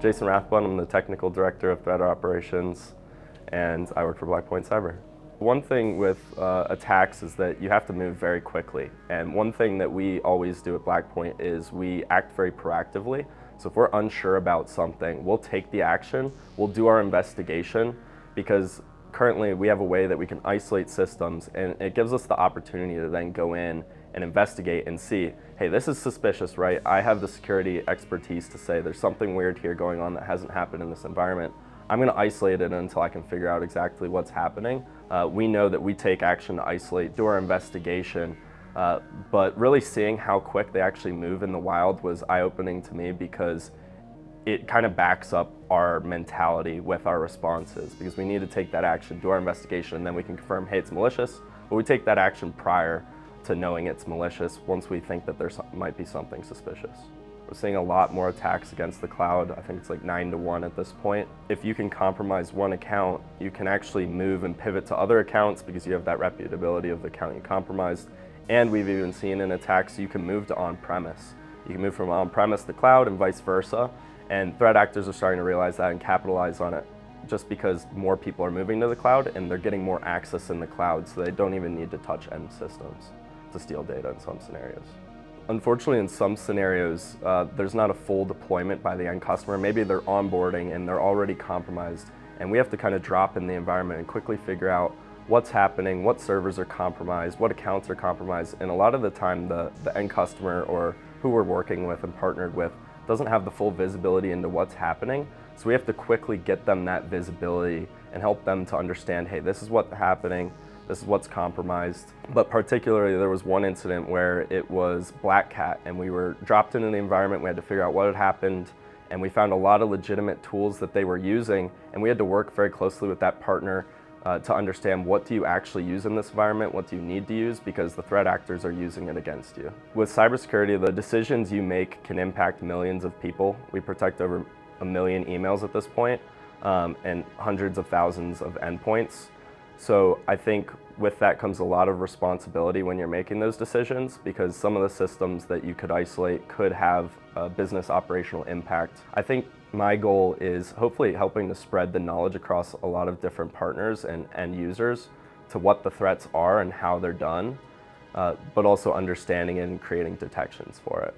Jason Rathbun, I'm the Technical Director of Threat Operations, and I work for Blackpoint Cyber. One thing with attacks is that you have to move very quickly. And one thing that we always do at Blackpoint is we act very proactively. So if we're unsure about something, we'll take the action, we'll do our investigation, because currently we have a way that we can isolate systems, and it gives us the opportunity to then go in and investigate and see, hey, this is suspicious, right? I have the security expertise to say there's something weird here going on that hasn't happened in this environment. I'm going to isolate it until I can figure out exactly what's happening. We know that we take action to isolate, do our investigation, but really seeing how quick they actually move in the wild was eye-opening to me, because it kind of backs up our mentality with our responses, because we need to take that action, do our investigation, and then we can confirm, hey, it's malicious, but we take that action prior to knowing it's malicious once we think that there might be something suspicious. We're seeing a lot more attacks against the cloud. I think it's like 9 to 1 at this point. If you can compromise one account, you can actually move and pivot to other accounts because you have that reputability of the account you compromised. And we've even seen in attacks, you can move to on-premise. You can move from on-premise to cloud and vice versa. And threat actors are starting to realize that and capitalize on it, just because more people are moving to the cloud and they're getting more access in the cloud, so they don't even need to touch end systems to steal data in some scenarios. Unfortunately, in some scenarios, there's not a full deployment by the end customer. Maybe they're onboarding and they're already compromised, and we have to kind of drop in the environment and quickly figure out what's happening, what servers are compromised, what accounts are compromised, and a lot of the time the end customer or who we're working with and partnered with doesn't have the full visibility into what's happening. So we have to quickly get them that visibility and help them to understand, hey, this is what's happening, this is what's compromised. But particularly, there was one incident where it was Black Cat, and we were dropped into the environment. We had to figure out what had happened, and we found a lot of legitimate tools that they were using, and we had to work very closely with that partner to understand, what do you actually use in this environment, what do you need to use, because the threat actors are using it against you. With cybersecurity, the decisions you make can impact millions of people. We protect over 1 million emails at this point, and hundreds of thousands of endpoints. So I think with that comes a lot of responsibility when you're making those decisions, because some of the systems that you could isolate could have a business operational impact. I think my goal is hopefully helping to spread the knowledge across a lot of different partners and end users to what the threats are and how they're done, but also understanding it and creating detections for it.